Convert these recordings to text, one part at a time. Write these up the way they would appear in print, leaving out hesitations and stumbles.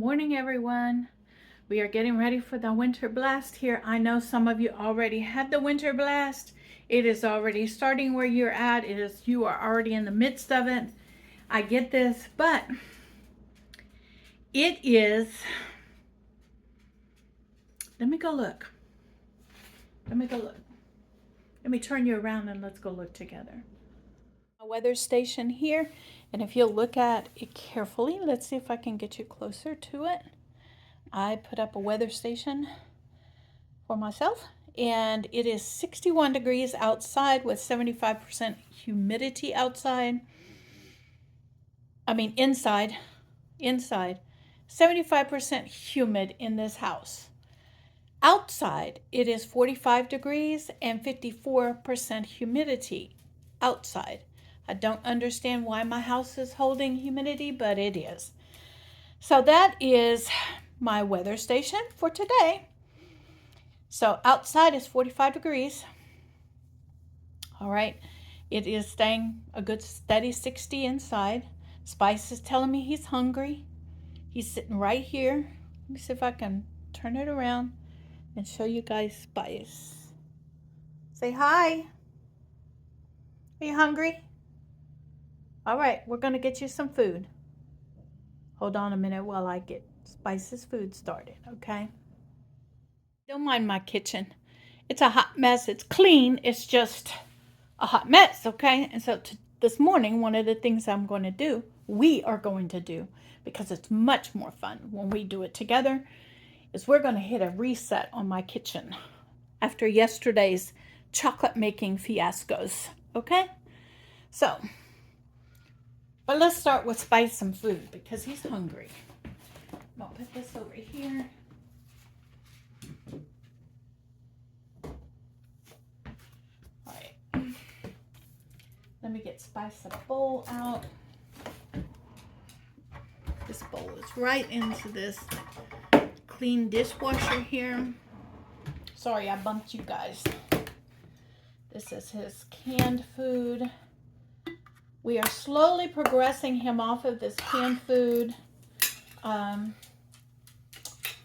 morning, everyone. We are getting ready for the winter blast here. I know some of you already had the winter blast. It is already starting where you're at. You are already in the midst of it. I get this, but it is, let me go look. Let me turn you around and let's go look together. A weather station here, and if you'll look at it carefully, let's see if I can get you closer to it. I put up a weather station for myself, and it is 61 degrees outside with 75% humidity outside. I mean inside 75% humid in this house. Outside it is 45 degrees and 54% humidity outside. I don't understand why my house is holding humidity, but it is. So that is my weather station for today. So outside is 45 degrees. All right. It is staying a good steady 60 inside. Spice is telling me he's hungry. He's sitting right here. Let me see if I can turn it around and show you guys Spice. Say hi. Are you hungry? All right, we're going to get you some food. Hold on a minute while I get Spice's food started, okay? Don't mind my kitchen. It's a hot mess. It's clean. It's just a hot mess, okay? And so this morning, one of the things we are going to do, because it's much more fun when we do it together, is we're going to hit a reset on my kitchen after yesterday's chocolate making fiascos, okay? So, but let's start with Spice some food because he's hungry. I'll put this over here. All right. Let me get Spice a bowl out. This bowl is right into this clean dishwasher here. Sorry, I bumped you guys. This is his canned food. We are slowly progressing him off of this canned food. I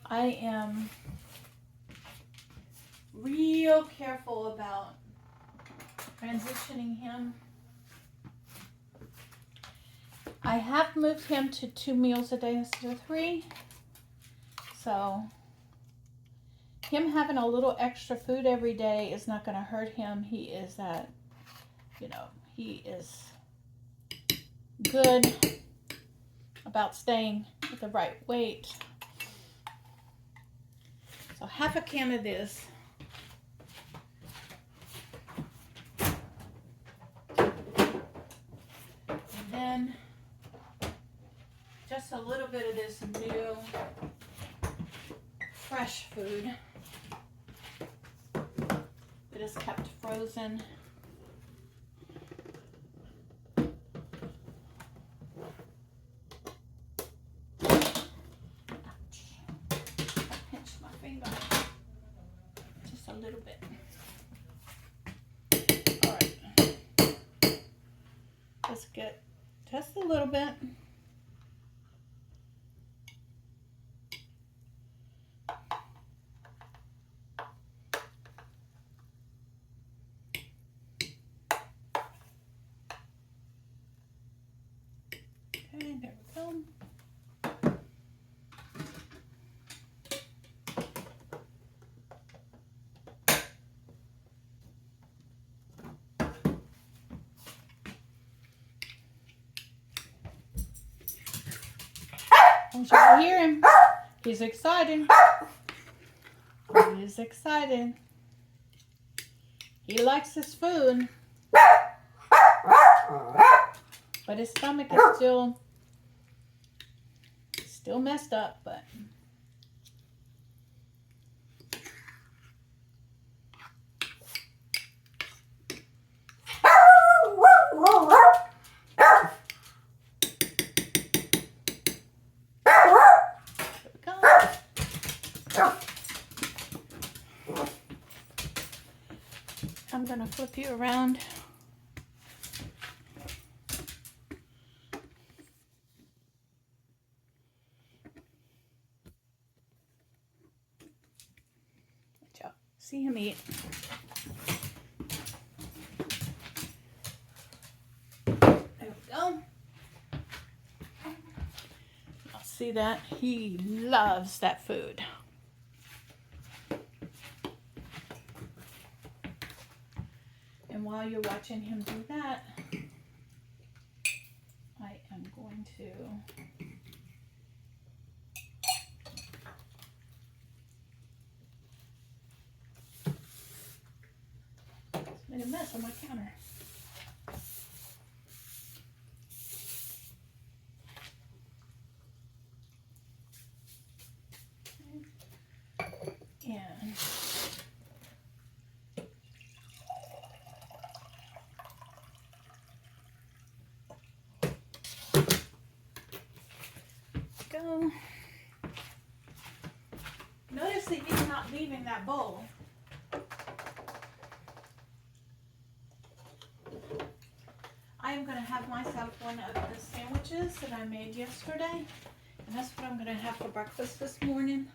am real careful about transitioning him. I have moved him to 2 meals a day instead of 3. So him having a little extra food every day is not going to hurt him. He is he is good about staying at the right weight. So half a can of this. And then just a little bit of this new fresh food that is kept frozen. Just a little bit. All right. Let's get just a little bit. Okay, there we go. I want you to hear him. He's excited. He is excited. He likes his food. But his stomach is still messed up, but I'm gonna flip you around. See him eat. There we go. I'll see that. He loves that food. And while you're watching him do that, I am going to made a mess on my counter. And go. Notice that he's not leaving that bowl. I am going to have myself one of the sandwiches that I made yesterday, and that's what I'm going to have for breakfast this morning.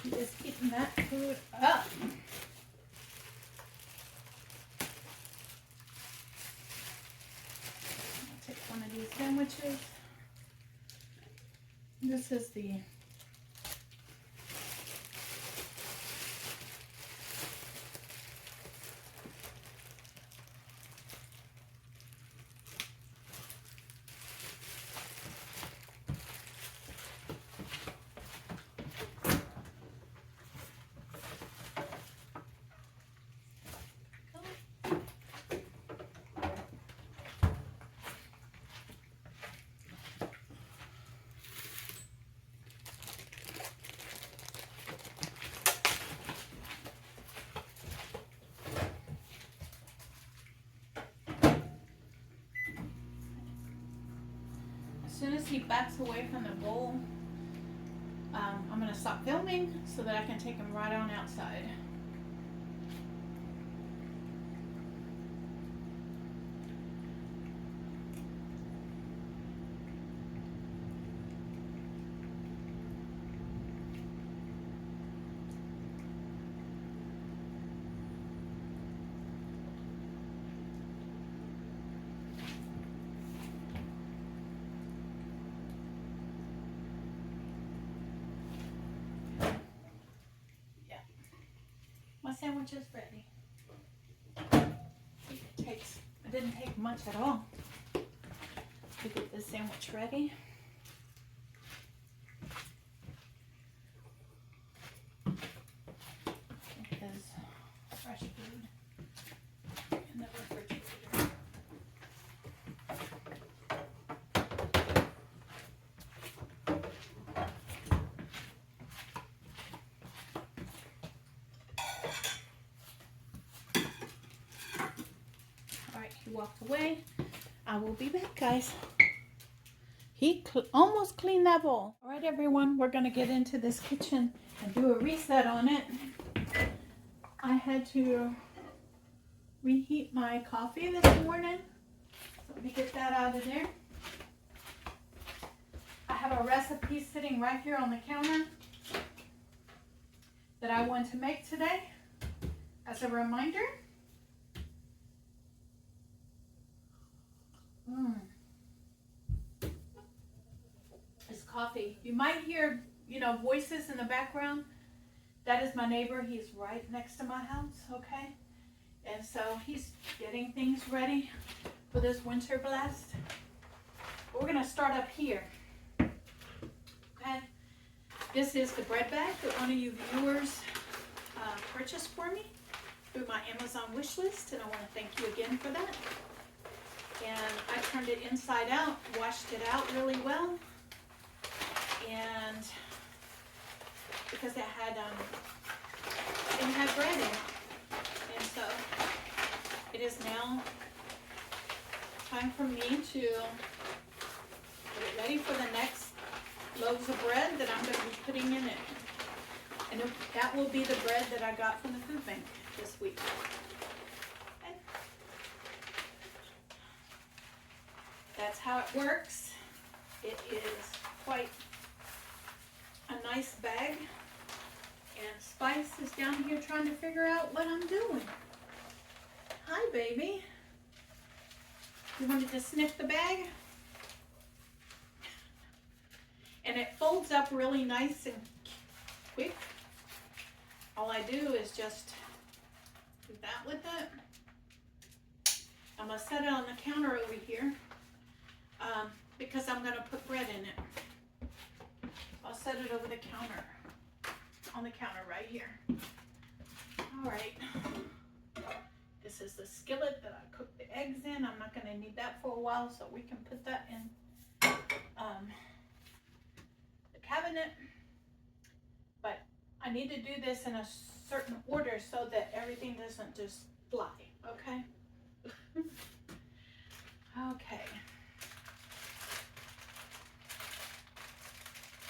Just eating that food up. I'll take one of these sandwiches. This is the as soon as he backs away from the bowl, I'm going to stop filming so that I can take him right on outside. My sandwich is ready. It didn't take much at all to get this sandwich ready. It is fresh food in the refrigerator. He walked away. I will be back, guys. He almost cleaned that bowl. All right, everyone, we're going to get into this kitchen and do a reset on it. I had to reheat my coffee this morning. Let me get that out of there. I have a recipe sitting right here on the counter that I want to make today as a reminder. It's coffee. You might hear, voices in the background. That is my neighbor. He's right next to my house, okay? And so he's getting things ready for this winter blast. But we're going to start up here, okay? This is the bread bag that one of you viewers purchased for me through my Amazon wish list, and I want to thank you again for that. And I turned it inside out, washed it out really well, and because it had didn't have bread in it. And so it is now time for me to get it ready for the next loaves of bread that I'm going to be putting in it. And that will be the bread that I got from the food bank this week. Okay. That's how it works. It is quite a nice bag. And Spice is down here trying to figure out what I'm doing. Hi, baby. You wanted to sniff the bag? And it folds up really nice and quick. All I do is just do that with it. I'm going to set it on the counter over here because I'm going to put bread in it. I'll set it over the counter. On the counter right here. All right. This is the skillet that I cooked the eggs in. I'm not going to need that for a while, so we can put that in the cabinet. But I need to do this in a certain order so that everything doesn't just fly, okay? Okay.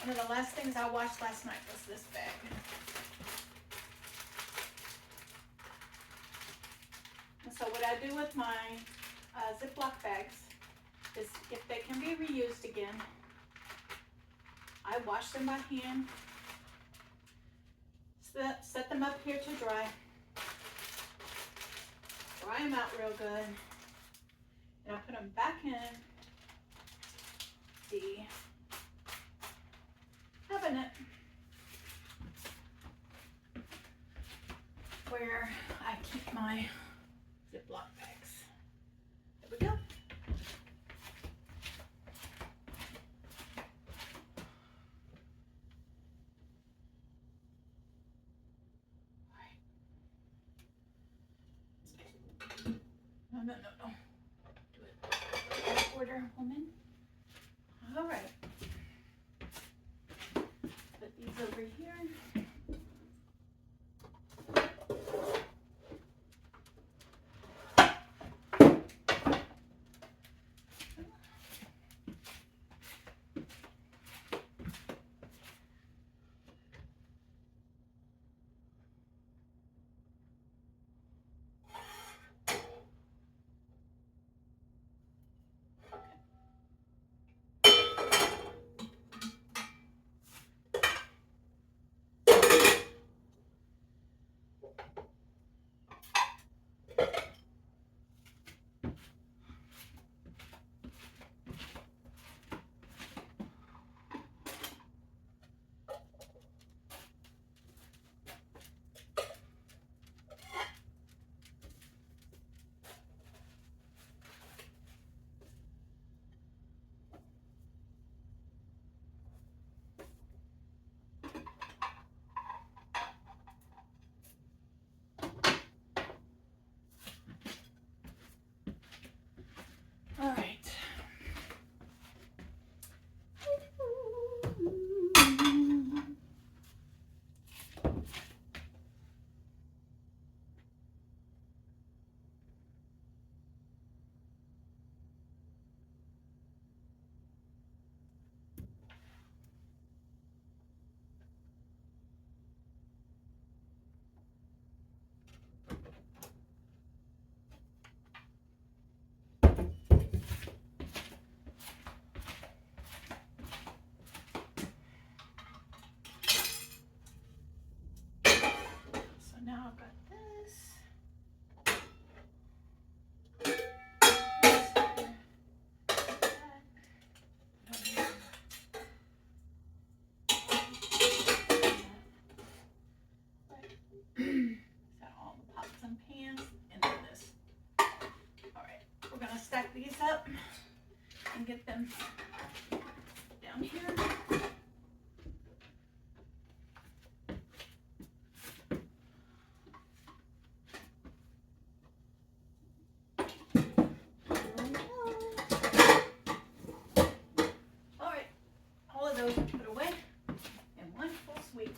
One of the last things I washed last night was this bag. And so what I do with my Ziploc bags is, if they can be reused again, I wash them by hand, set them up here to dry them out real good, and I put them back in the cabinet where I keep my Ziploc bags. There we go. No. Do it in order, woman. All right. Put these over here. All right. Now I've got this. Set all the pots and pans into this. All right, we're gonna stack these up and get them down here. All right, all of those are put away in one full sweep.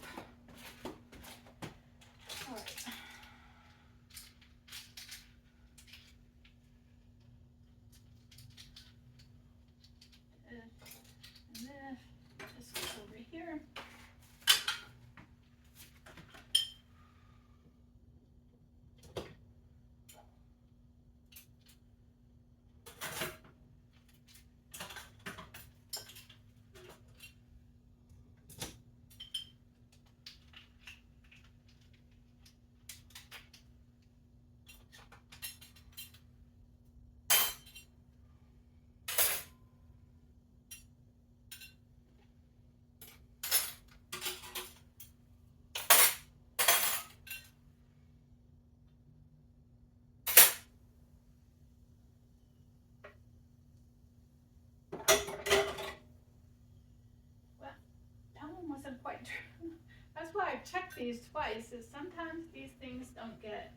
these twice is sometimes these things don't get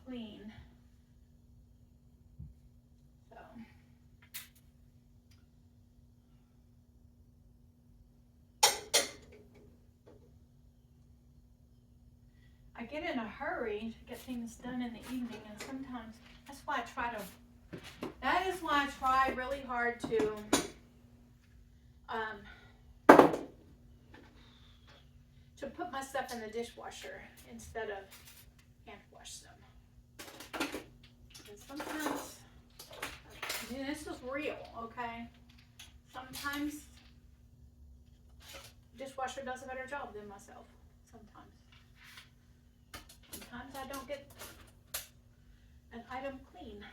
clean. So I get in a hurry to get things done in the evening, and sometimes that is why I try really hard to put my stuff in the dishwasher instead of hand wash them. And sometimes, I mean, this is real, okay? Sometimes dishwasher does a better job than myself. Sometimes I don't get an item clean.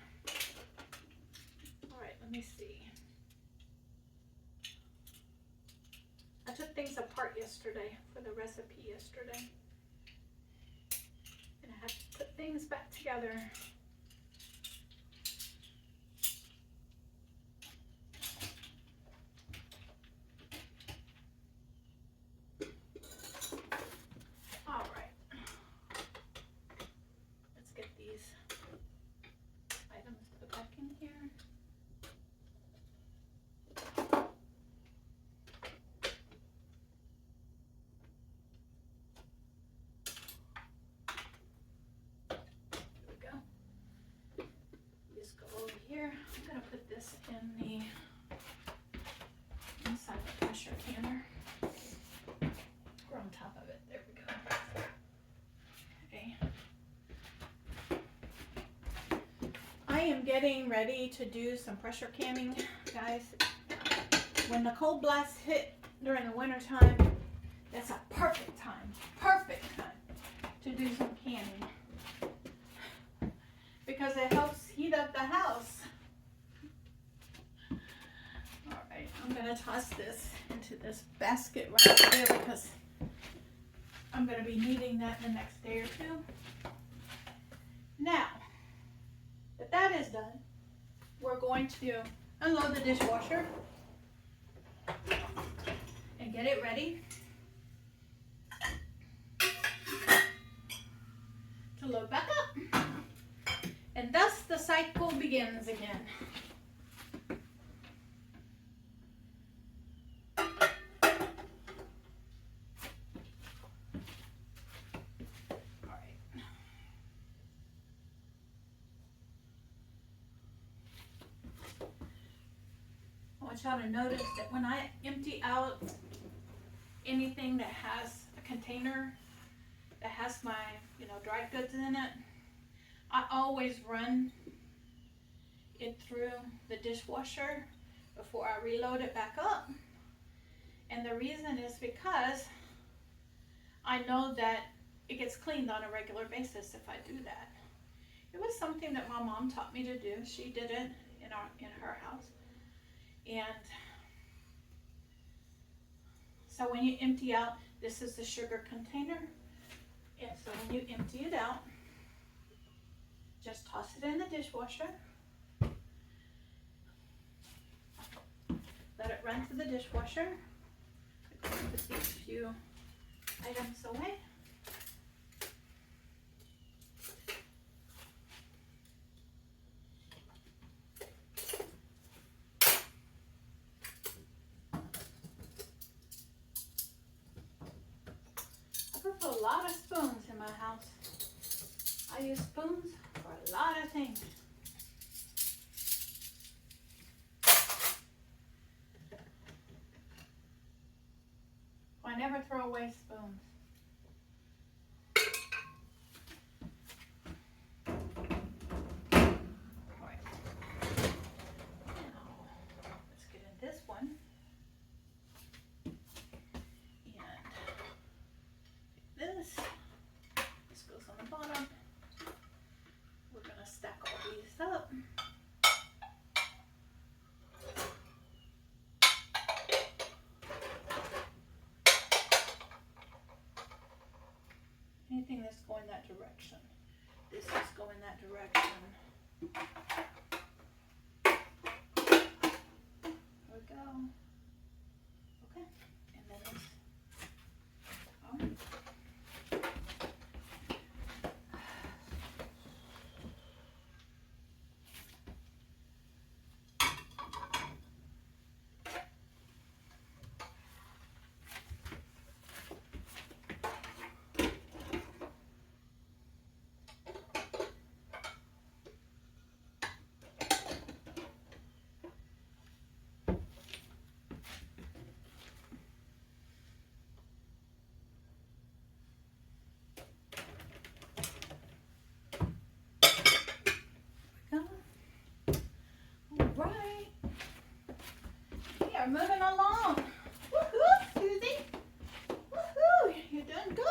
All right, let me see. I took things apart yesterday for the recipe yesterday. And I have to put things back together. All right. Let's get these items put back in here. Here, I'm going to put this in the inside the pressure canner, or on top of it. There we go. Okay. I am getting ready to do some pressure canning, guys. When the cold blasts hit during the winter time, that's a perfect time to do some canning, because it helps heat up the house. Alright, I'm going to toss this into this basket right there because I'm going to be needing that the next day or two. Now, that that is done, we're going to unload the dishwasher and get it ready to load back up. And thus the cycle begins again. I want y'all to notice that when I empty out anything that has a container that has my, dried goods in it, I always run it through the dishwasher before I reload it back up. And the reason is because I know that it gets cleaned on a regular basis if I do that. It was something that my mom taught me to do. She did it in her house. And so when you empty out, this is the sugar container. And so when you empty it out, just toss it in the dishwasher. Let it run through the dishwasher. Put these few items away. I put a lot of spoons in my house. I use spoons for a lot of things. I never throw away spoons. All right. Now, let's get in this one. And this goes on the bottom. We're going to stack all these up. Anything that's going that direction. This is going that direction. There we go. Okay. And then this. Oh. are moving along. Woohoo, Susie. Woohoo, you're doing good.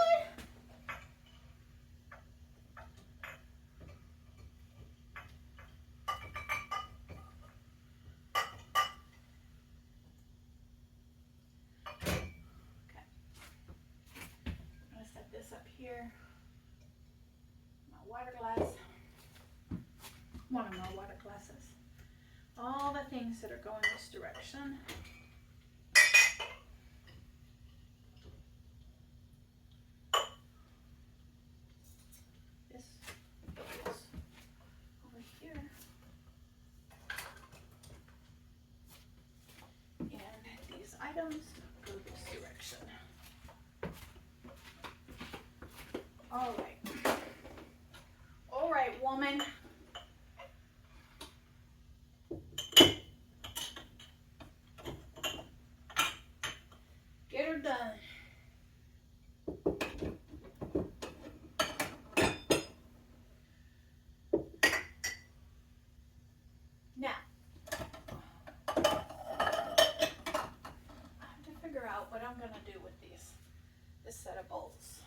Okay. I'm going to set this up here. My water glass. One of my water glasses. All the things that are going this direction. This goes over here. And these items go this direction. All right. All right, woman. Get her done. Now, I have to figure out what I'm going to do with this set of bowls.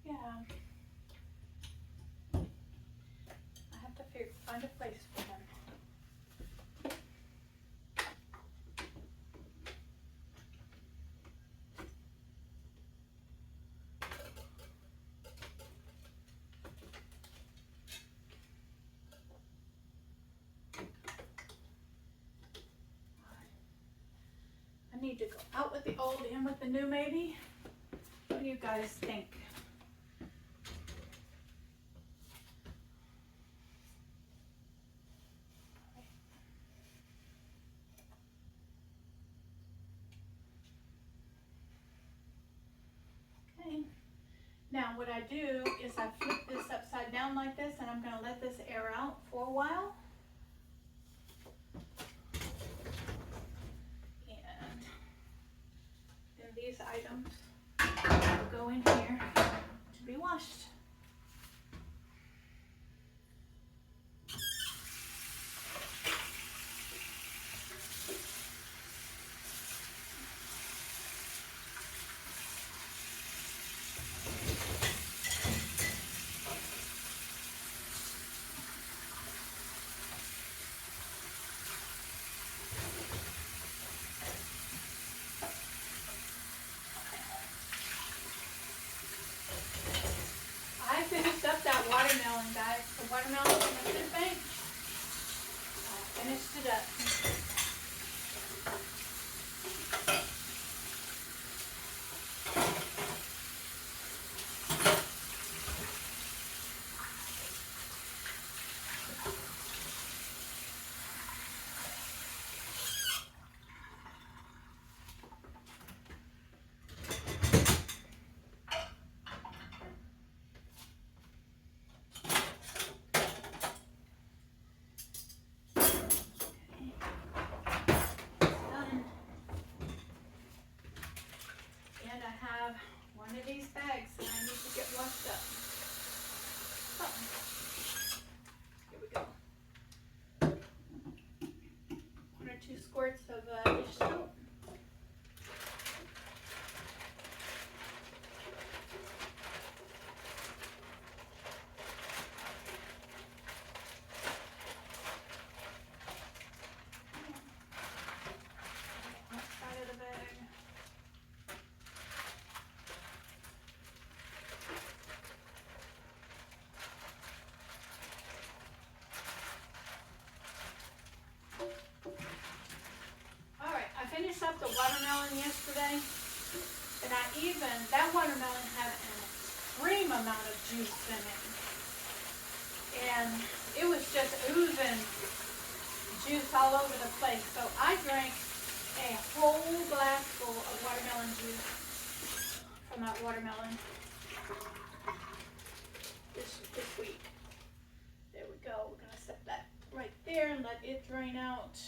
Yeah. I have to find a place for them. I need to go out with the old, in with the new maybe. What do you guys think? Okay. Now what I do is I flip this upside down like this, and I'm going to let this air out for a while. And then these items will go in here to be washed. I finished up that watermelon, guys. The watermelon from the food bank. I finished it up. And I have one of these bags that I need to get washed up. So, here we go. 1 or 2 squirts of dish soap. Outside of the bag. Finished up the watermelon yesterday, and that watermelon had an extreme amount of juice in it. And it was just oozing juice all over the place. So I drank a whole glass full of watermelon juice from that watermelon this week. There we go. We're going to set that right there and let it drain out.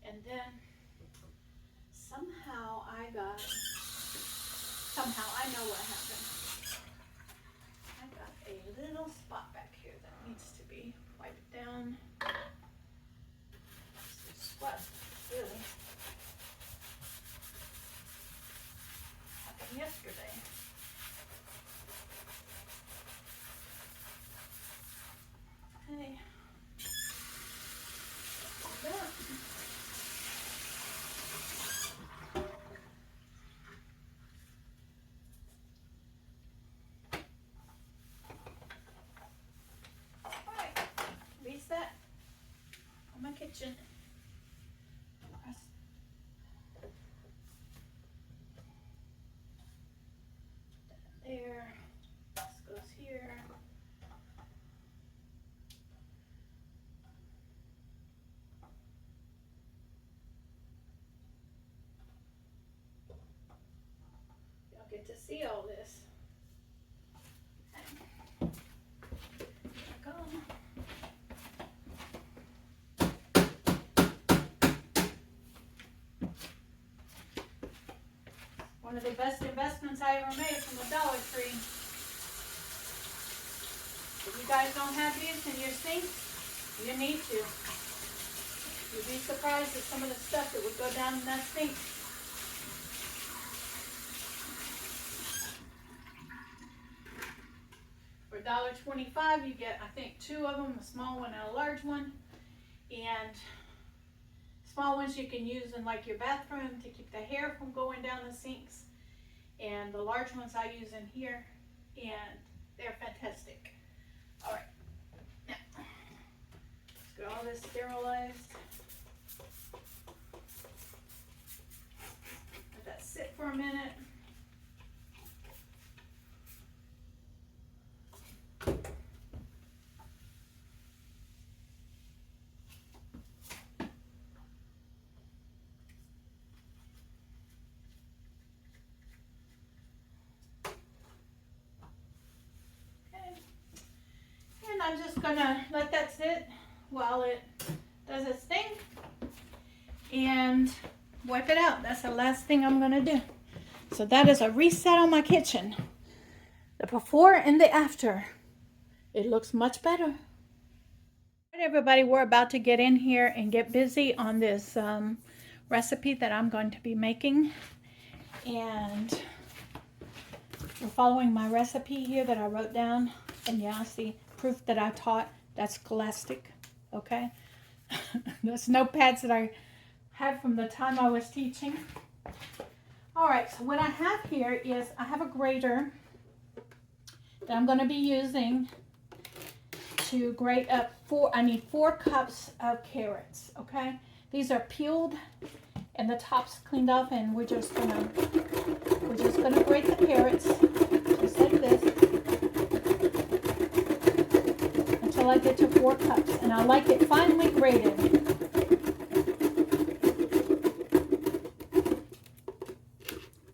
And then somehow somehow. I know what happened. I got a little spot back here that needs to be wiped down. It's swept, really. Happened yesterday. Hey. Alright, reset on my kitchen. There. This goes here. Y'all get to see all this. Okay. There we go. One of the best investments I ever made from the Dollar Tree. If you guys don't have these in your sink, you need to. You'd be surprised at some of the stuff that would go down in that sink. For $1.25, you get, I think, 2 of them, a small one and a large one. And small ones you can use in like your bathroom to keep the hair from going down the sinks. And the large ones I use in here, and they're fantastic. All right, now let's get all this sterilized. Let that sit for a minute. I'm just gonna let that sit while it does its thing and wipe it out. That's the last thing I'm gonna do. So that is a reset on my kitchen. The before and the after. It looks much better. All right, everybody, we're about to get in here and get busy on this recipe that I'm going to be making. And we're following my recipe here that I wrote down. And yeah, see, proof that I taught, that's Scholastic, okay? Those notepads that I had from the time I was teaching. All right, so what I have here is I have a grater that I'm going to be using to grate up I need 4 cups of carrots, okay? These are peeled and the top's cleaned off, and we're just gonna grate the carrots just like this until I get to 4 cups, and I like it finely grated.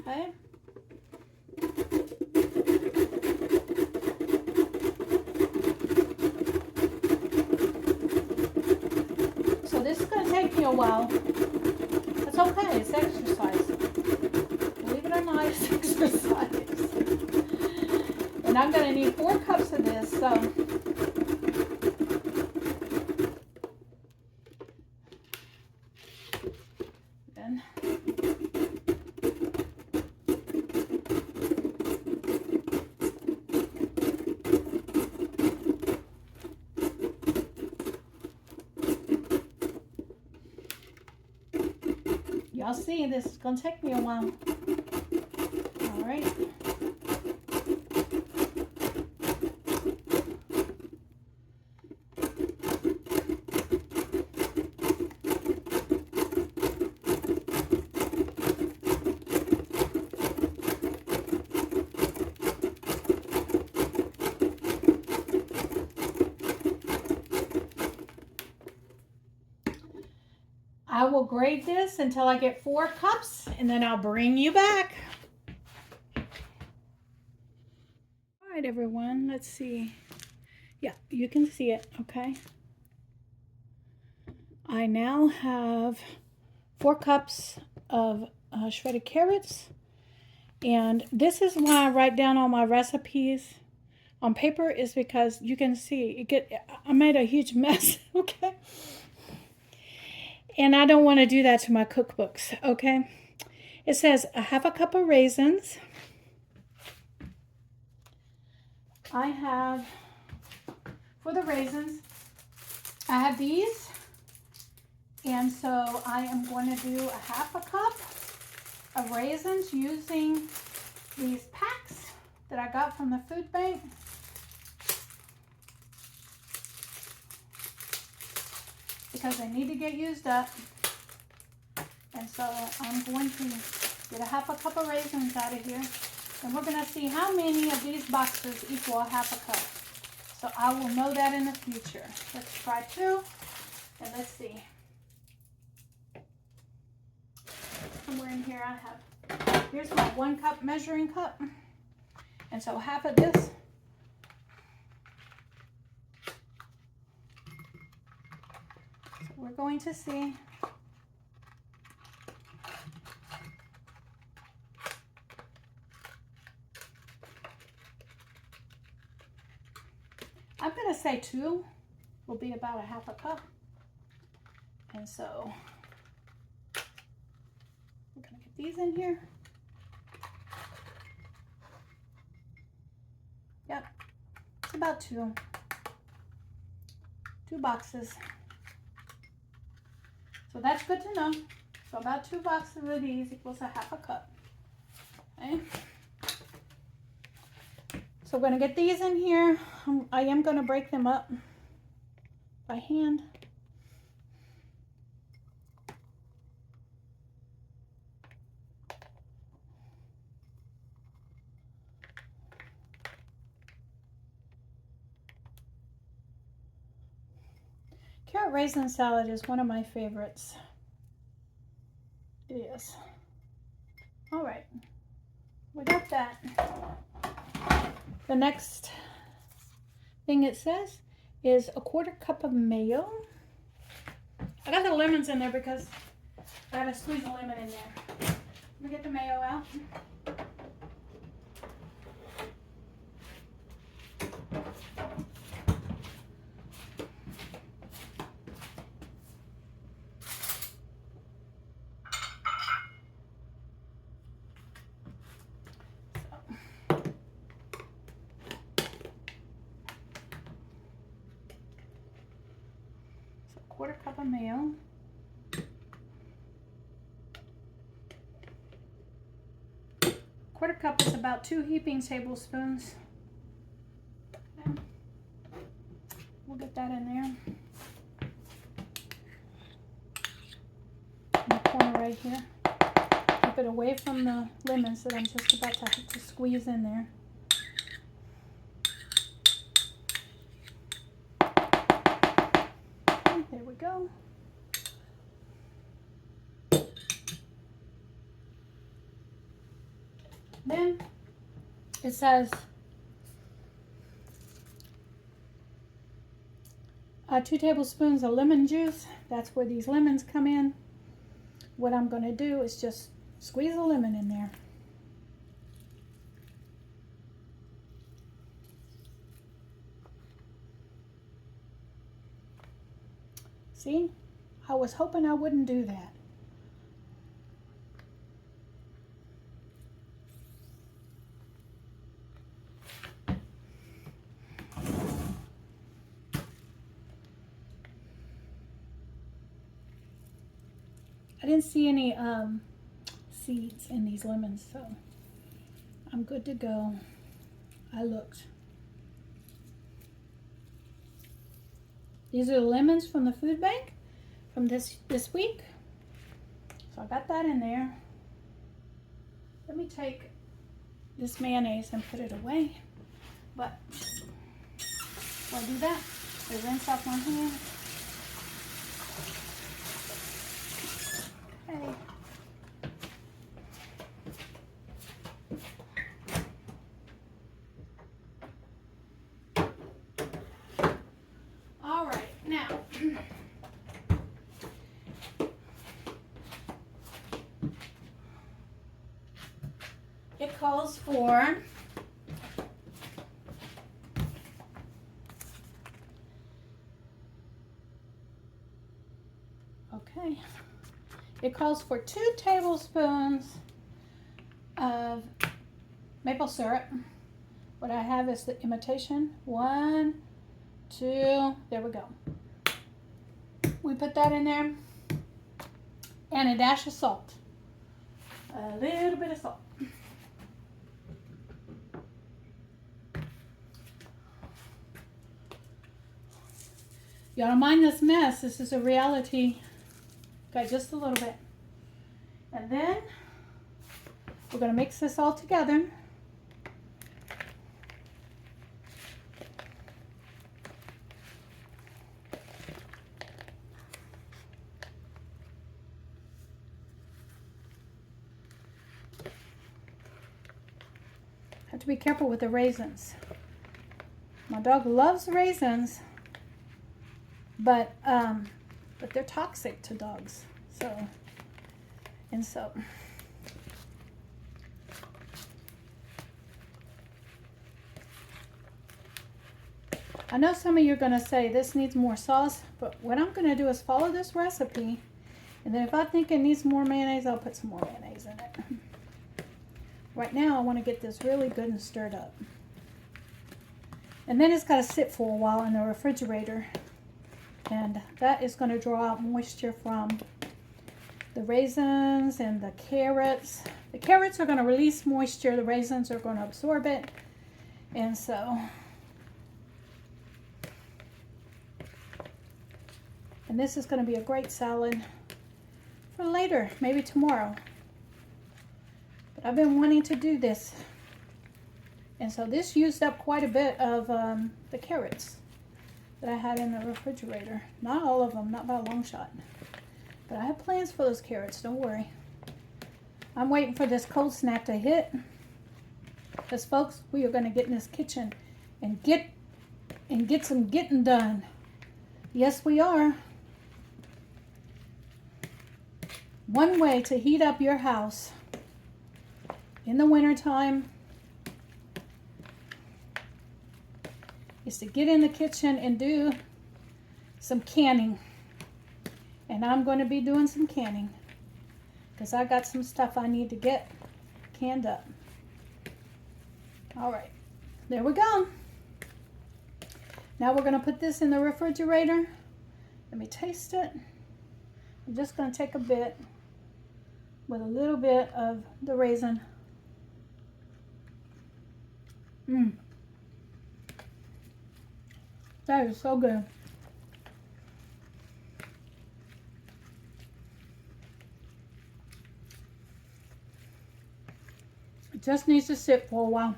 Okay. So this is going to take me a while. It's okay, it's exercise. Believe it or not, it's exercise. And I'm going to need 4 cups of this, so then y'all see, this is going to take me a while. All right. I will grate this until I get 4 cups, and then I'll bring you back. All right, everyone, let's see. Yeah, you can see it, okay? I now have 4 cups of shredded carrots, And this is why I write down all my recipes on paper, is because you can see I made a huge mess, okay? And I don't want to do that to my cookbooks, okay? It says a half a cup of raisins. I have, for the raisins, I have these. And so I am going to do a half a cup of raisins using these packs that I got from the food bank. Because they need to get used up. And so I'm going to get a half a cup of raisins out of here. And we're going to see how many of these boxes equal a half a cup. So I will know that in the future. Let's try 2. And let's see. Somewhere in here I have, here's my 1 cup measuring cup. And so half of this. So we're going to see. I'm going to say 2 will be about a half a cup. And so we're going to get these in here. Yep, it's about 2 boxes. So that's good to know. So about 2 boxes of these equals a half a cup. Okay. So we're going to get these in here. I am going to break them up by hand. Carrot raisin salad is one of my favorites. It is. All right, we got that. The next thing it says is a 1/4 cup of mayo. I got the lemons in there because I gotta squeeze a lemon in there. Let me get the mayo out. So 1/4 cup of mayo. Quarter cup is about 2 heaping tablespoons. Okay. We'll get that in there. In the corner right here. Keep it away from the lemons that I'm just about to have to squeeze in there. Okay, there we go. Then it says 2 tablespoons of lemon juice. That's where these lemons come in. What I'm going to do is just squeeze a lemon in there. See, I was hoping I wouldn't do that. I didn't see any seeds in these lemons, so I'm good to go. I looked. These are the lemons from the food bank from this week. So I got that in there. Let me take this mayonnaise and put it away. But before I do that, I rinse off my hands. Okay. All right, now it it calls for it calls for 2 tablespoons of maple syrup. What I have is the imitation. 1, 2, there we go. We put that in there, and a dash of salt. A little bit of salt. Y'all don't mind this mess. This is a reality. Got just a little bit. And then we're going to mix this all together. Have to be careful with the raisins. My dog loves raisins, but they're toxic to dogs. So I know some of you are going to say this needs more sauce, but what I'm going to do is follow this recipe, and then if I think it needs more mayonnaise, I'll put some more mayonnaise in it. Right now I want to get this really good and stirred up, and then it's got to sit for a while in the refrigerator, and that is going to draw out moisture from the raisins and the carrots. The carrots are going to release moisture, the raisins are going to absorb it, and so this is going to be a great salad for later, maybe tomorrow. But I've been wanting to do this, and so this used up quite a bit of the carrots that I had in the refrigerator. Not all of them, not by a long shot, but I have plans for those carrots, don't worry. I'm waiting for this cold snap to hit, because folks, we are going to get in this kitchen and get some getting done. Yes, we are. One way to heat up your house in the wintertime is to get in the kitchen and do some canning. And I'm going to be doing some canning because I got some stuff I need to get canned up. All right, there we go. Now we're going to put this in the refrigerator. Let me taste it. I'm just going to take a bit with a little bit of the raisin. That is so good. It just needs to sit for a while.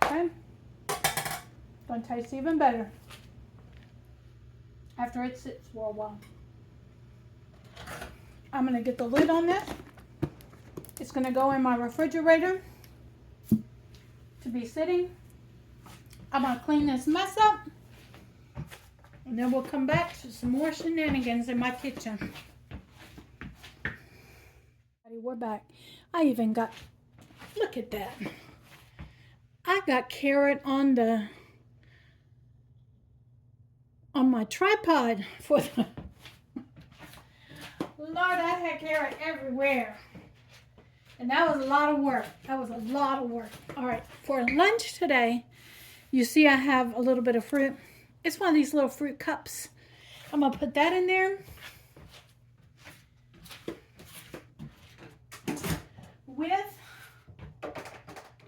Okay? Gonna taste even better after it sits for a while. I'm gonna get the lid on this. It's gonna go in my refrigerator to be sitting. I'm gonna clean this mess up, and then we'll come back to some more shenanigans in my kitchen. We're back. I even got, look at that. I got carrot on my tripod for the Lord, I had carrot everywhere. And that was a lot of work. All right, for lunch today, you see I have a little bit of fruit. It's one of these little fruit cups. I'm gonna put that in there with,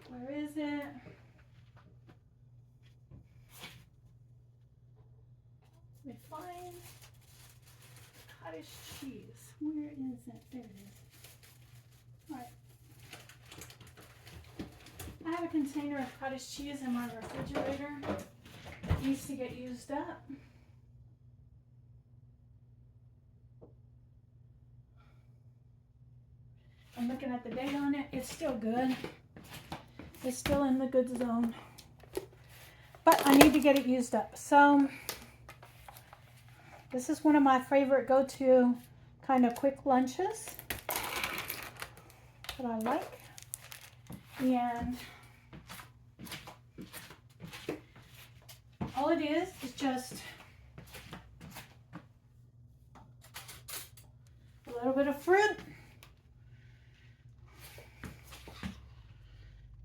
where is it? Let me find cottage cheese. Where is it? There it is. All right. I have a container of cottage cheese in my refrigerator that needs to get used up. I'm looking at the date on it. It's still good. It's still in the good zone. But I need to get it used up. So this is one of my favorite go-to kind of quick lunches that I like. And all it is just a little bit of fruit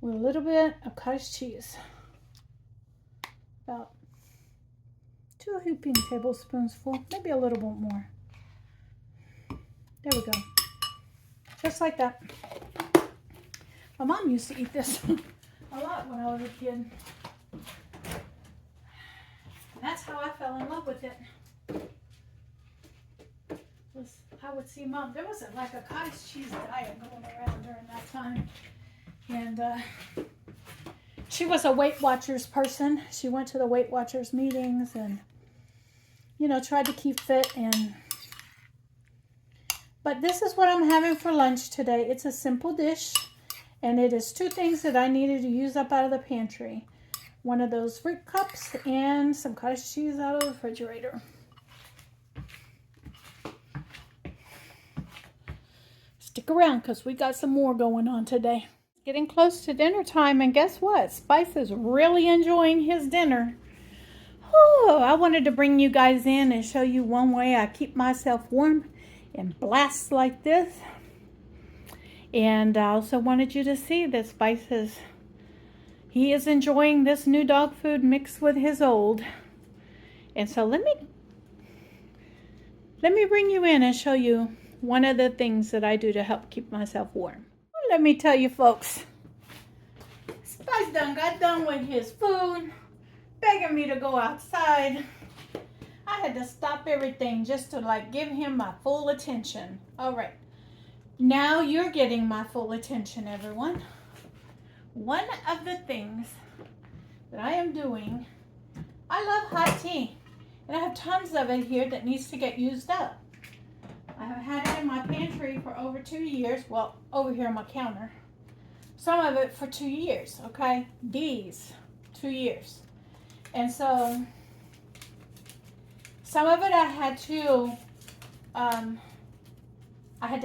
with a little bit of cottage cheese. About 2 heaping tablespoons full, maybe a little bit more. There we go. Just like that. My mom used to eat this a lot when I was a kid. And that's how I fell in love with it. I would see Mom. There was like a cottage cheese diet going around during that time. And she was a Weight Watchers person. She went to the Weight Watchers meetings and, you know, tried to keep fit. But this is what I'm having for lunch today. It's a simple dish. And it is 2 things that I needed to use up out of the pantry. One of those fruit cups and some cottage cheese out of the refrigerator. Stick around because we got some more going on today. Getting close to dinner time, and guess what? Spice is really enjoying his dinner. Oh, I wanted to bring you guys in and show you one way I keep myself warm in blasts like this. And I also wanted you to see that Spice he is enjoying this new dog food mixed with his old. And so let me bring you in and show you one of the things that I do to help keep myself warm. Well, let me tell you folks, Spice done got done with his food, begging me to go outside. I had to stop everything just to like give him my full attention. All right, now you're getting my full attention, everyone. One of the things that I am doing, I love hot tea, and I have tons of it here that needs to get used up. I have had it in my pantry for over 2 years. Well, over here on my counter. Some of it for 2 years, okay? These, 2 years. And so, some of it I had to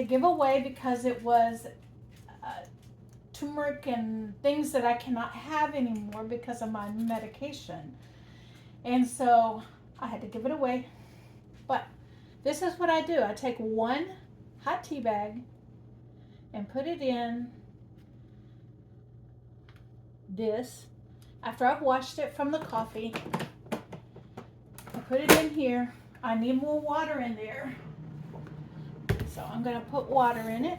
give away because it was turmeric and things that I cannot have anymore because of my medication. And so, I had to give it away. But this is what I do. I take 1 hot tea bag and put it in this. After I've washed it from the coffee, I put it in here. I need more water in there. So I'm going to put water in it.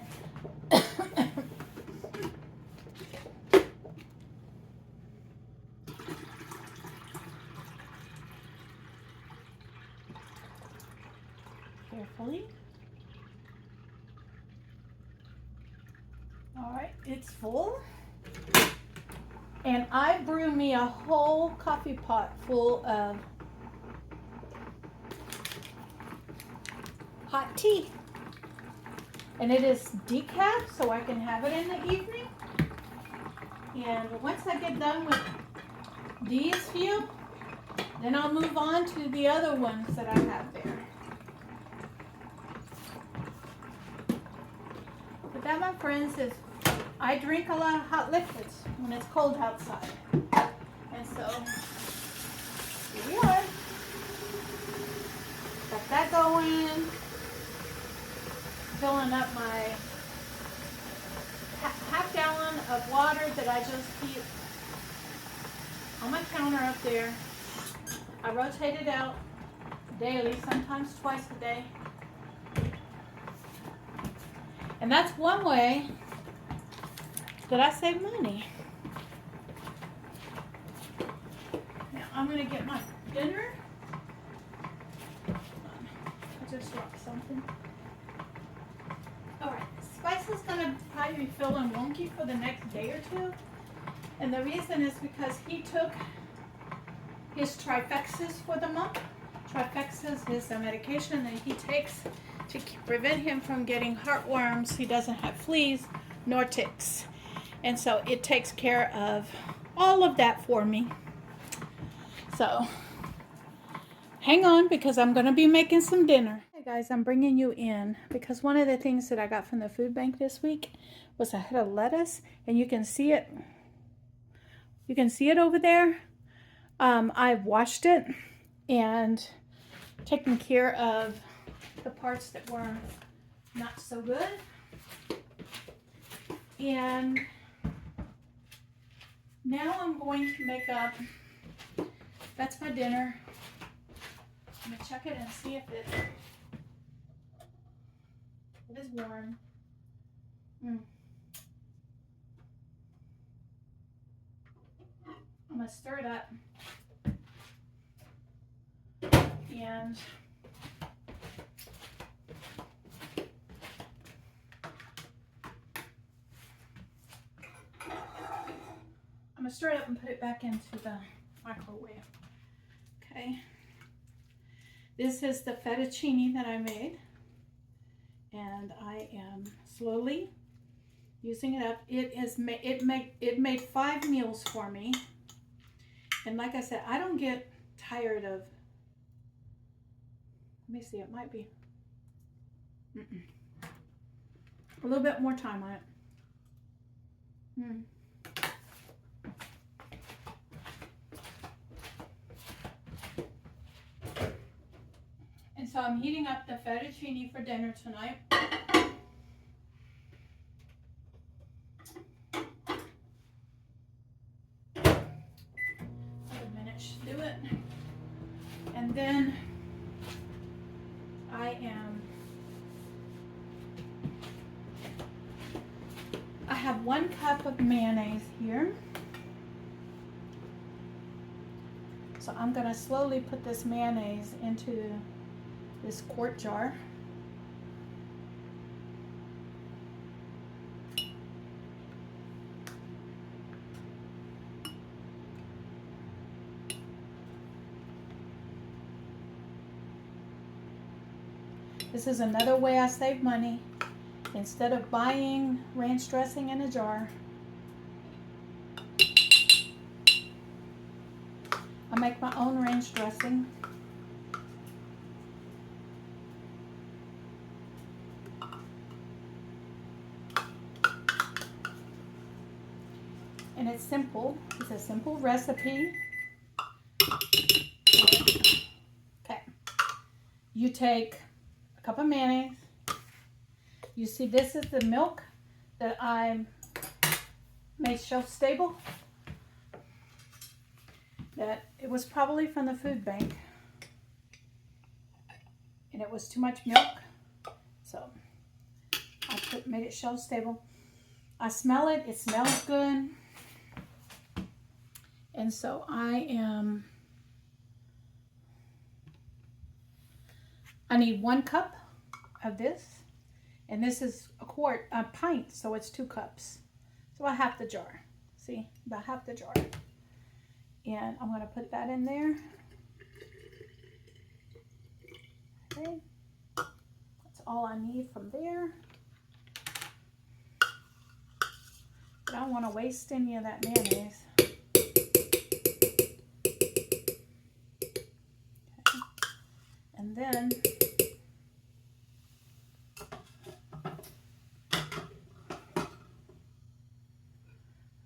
Carefully. All right, it's full. And I brew me a whole coffee pot full of hot tea. And it is decaf, so I can have it in the evening. And once I get done with these few, then I'll move on to the other ones that I have there. But that, my friends, is I drink a lot of hot liquids when it's cold outside. And so, here we are. Got that going. Filling up my half gallon of water that I just keep on my counter up there. I rotate it out daily, sometimes twice a day. And that's one way that I save money. Now I'm going to get my dinner. I just dropped something. Alright, Spice is going to probably be feeling wonky for the next day or 2. And the reason is because he took his Trifexis for the month. Trifexis is the medication that he takes to prevent him from getting heartworms. He doesn't have fleas nor ticks. And so it takes care of all of that for me. So hang on, because I'm going to be making some dinner. Hey Guys, I'm bringing you in because one of the things that I got from the food bank this week was a head of lettuce, and you can see it. You can see it over there. I've washed it and taken care of the parts that were not so good. And now I'm going to make up, that's my dinner. I'm going to check it and see if it is warm. I'm going to stir it up. And I'm going to stir it up and put it back into the microwave. Okay. This is the fettuccine that I made. And I am slowly using it up. It made 5 meals for me. And like I said, I don't get tired of, let me see, it might be a little bit more time on it. And so I'm heating up the fettuccine for dinner tonight. A minute should do it. And then I have 1 cup of mayonnaise here. So I'm going to slowly put this mayonnaise into this quart jar. This is another way I save money. Instead of buying ranch dressing in a jar, I make my own ranch dressing. And it's simple. It's a simple recipe. Okay. You take a cup of mayonnaise. You see, this is the milk that I made shelf stable. That it was probably from the food bank. And it was too much milk. So I made it shelf stable. I smell it. It smells good. And so I need 1 cup of this. And this is a pint, so it's 2 cups. So about half the jar. See, about half the jar. And I'm going to put that in there. Okay. That's all I need from there. But I don't want to waste any of that mayonnaise. Okay. And then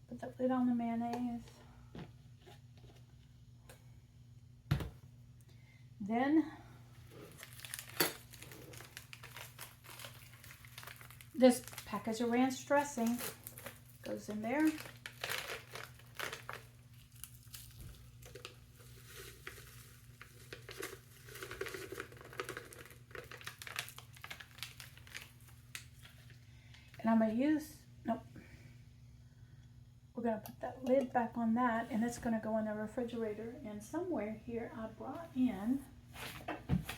put the lid on the mayonnaise. Then this package of ranch dressing goes in there. And I'm going to we're going to put that lid back on that, and it's going to go in the refrigerator. And somewhere here I brought in,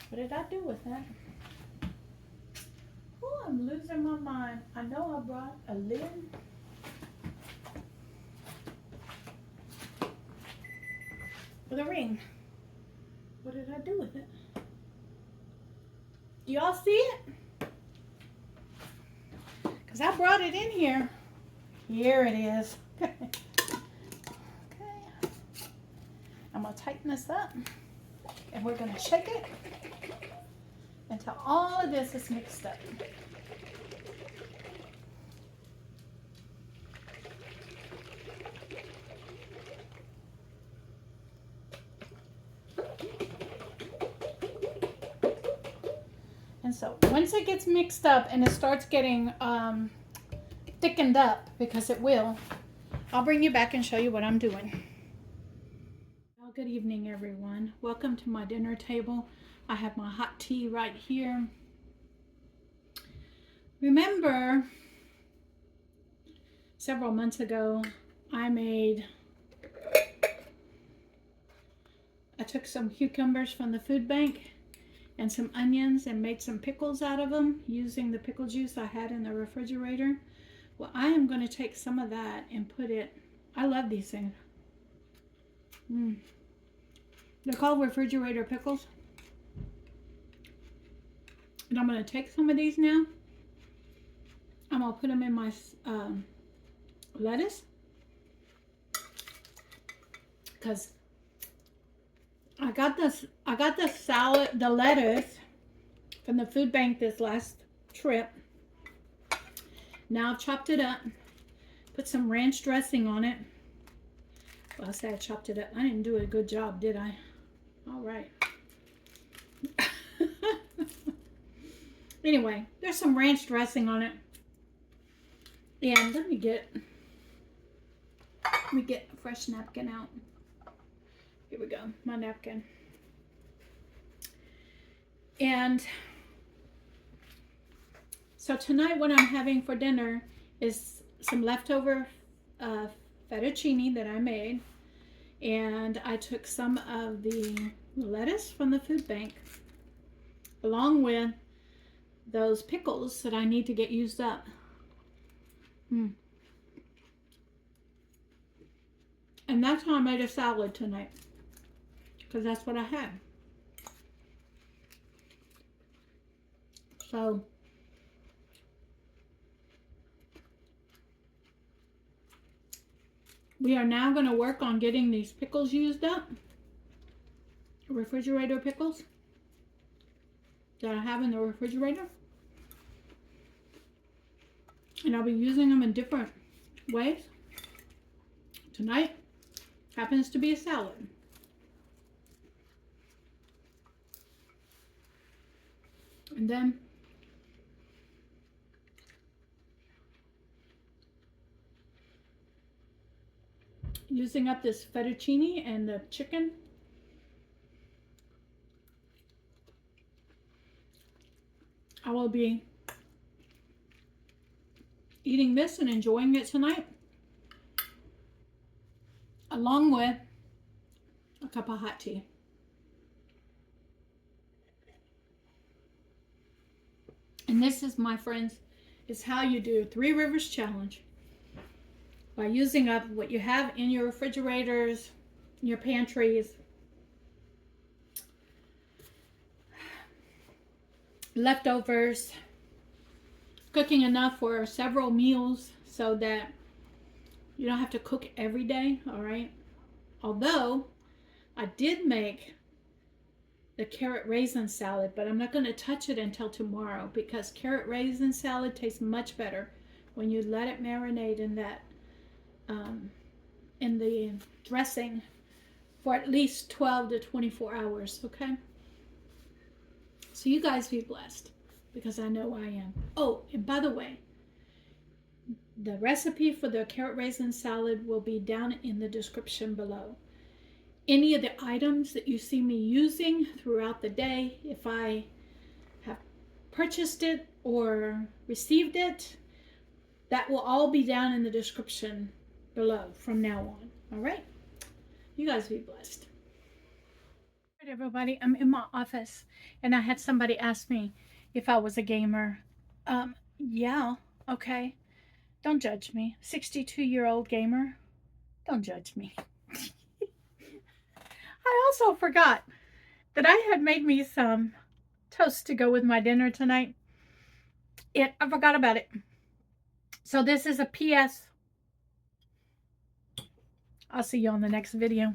what did I do with that? Oh, I'm losing my mind. I know I brought a lid. With a ring. What did I do with it? Do y'all see it? Because I brought it in here. Here it is. Okay. I'm going to tighten this up. And we're going to shake it. until all of this is mixed up. And so once it gets mixed up and it starts getting thickened up, because it will, I'll bring you back and show you what I'm doing. Well, good evening, everyone. Welcome to my dinner table. I have my hot tea right here. Remember, several months ago, I took some cucumbers from the food bank and some onions and made some pickles out of them using the pickle juice I had in the refrigerator. Well, I am going to take some of that and put it, I love these things. They're called refrigerator pickles. And I'm going to take some of these now. I'm going to put them in my lettuce. Because I got the salad, the lettuce from the food bank this last trip. Now I've chopped it up, put some ranch dressing on it. Well, I say I chopped it up. I didn't do a good job, did I? All right. Anyway, there's some ranch dressing on it. And let me get a fresh napkin out. Here we go, my napkin. And so tonight what I'm having for dinner is some leftover fettuccine that I made. And I took some of the lettuce from the food bank along with those pickles that I need to get used up. And that's how I made a salad tonight, because that's what I had. So we are now going to work on getting these pickles used up, refrigerator pickles that I have in the refrigerator. And I'll be using them in different ways. Tonight happens to be a salad. And then using up this fettuccine and the chicken. I will be eating this and enjoying it tonight, along with a cup of hot tea. And this is, my friends, is how you do 3 Rivers Challenge. By using up what you have in your refrigerators, your pantries, leftovers, cooking enough for several meals so that you don't have to cook every day, all right? Although I did make the carrot raisin salad, but I'm not going to touch it until tomorrow, because carrot raisin salad tastes much better when you let it marinate in that in the dressing for at least 12 to 24 hours, okay? So you guys be blessed, because I know I am. Oh, and by the way, the recipe for the carrot raisin salad will be down in the description below. Any of the items that you see me using throughout the day, if I have purchased it or received it, that will all be down in the description below from now on. All right? You guys be blessed. All right, everybody, I'm in my office and I had somebody ask me if I was a gamer. Yeah, okay. Don't judge me. 62-year-old gamer. Don't judge me. I also forgot that I had made me some toast to go with my dinner tonight. I forgot about it. So this is a PS. I'll see you on the next video.